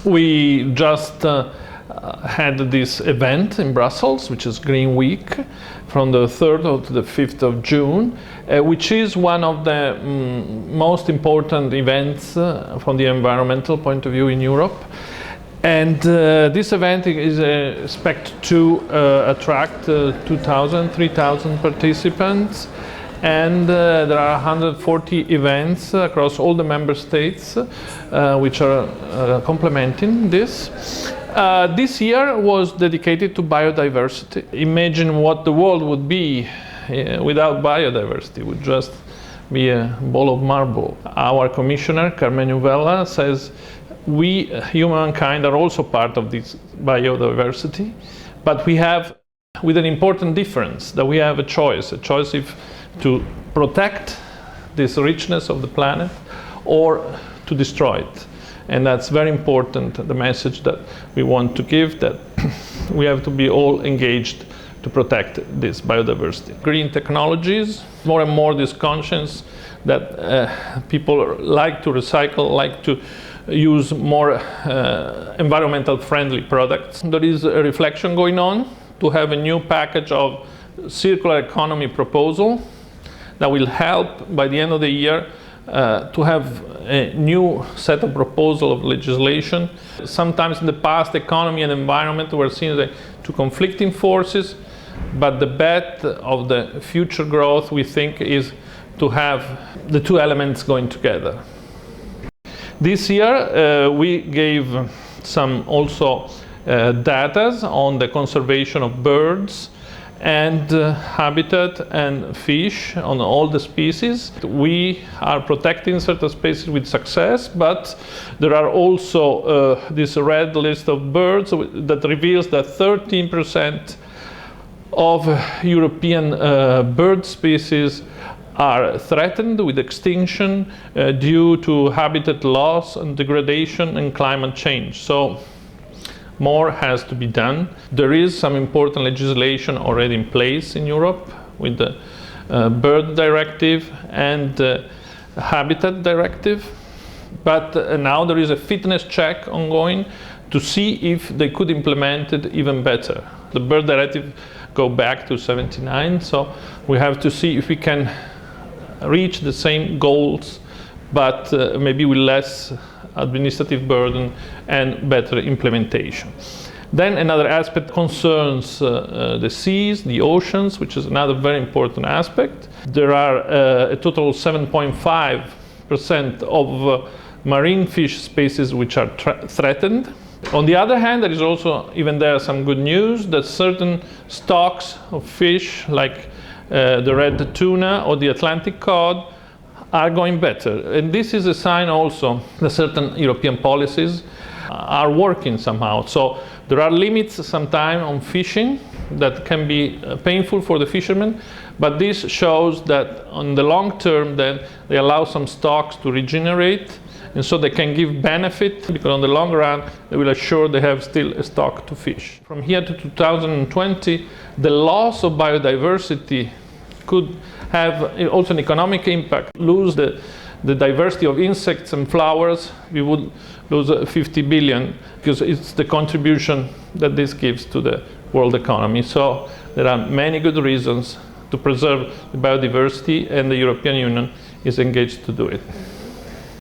We just had this event in Brussels, which is Green Week, from the 3rd to the 5th of June, which is one of the most important events from the environmental point of view in Europe. And this event is expected to attract 2,000, 3,000 participants. And there are 140 events across all the member states which are complementing this. This year was dedicated to biodiversity. Imagine what the world would be without biodiversity. It would just be a ball of marble. Our commissioner, Carmen Uvela, says we, humankind, are also part of this biodiversity, but we have with an important difference, that we have a choice if to protect this richness of the planet or to destroy it. And that's very important, the message that we want to give, that we have to be all engaged to protect this biodiversity. Green technologies, more and more this conscience that people like to recycle, like to use more environmental friendly products. There is a reflection going on to have a new package of circular economy proposal that will help by the end of the year to have a new set of proposal of legislation. Sometimes in the past, economy and environment were seen as two conflicting forces, but the bet of the future growth, we think, is to have the two elements going together. This year we gave some also data on the conservation of birds and habitat and fish on all the species. We are protecting certain species with success, but there are also this red list of birds that reveals that 13% of European bird species are threatened with extinction due to habitat loss and degradation and climate change. So more has to be done. There is some important legislation already in place in Europe with the bird directive and habitat directive, but now there is a fitness check ongoing to see if they could implement it even better. The bird directive go back to 79, so we have to see if we can reach the same goals, but maybe with less administrative burden and better implementation. Then another aspect concerns the seas, the oceans, which is another very important aspect. There are a total of 7.5% of marine fish species which are threatened. On the other hand, there is also even there some good news that certain stocks of fish like the red tuna or the Atlantic cod are going better. And this is a sign also that certain European policies are working somehow. So there are limits sometimes on fishing that can be painful for the fishermen, but this shows that on the long term then they allow some stocks to regenerate, and so they can give benefit, because on the long run they will assure they have still a stock to fish. From here to 2020, the loss of biodiversity could have also an economic impact. Lose the diversity of insects and flowers, we would lose 50 billion, because it's the contribution that this gives to the world economy. So there are many good reasons to preserve the biodiversity, and the European Union is engaged to do it.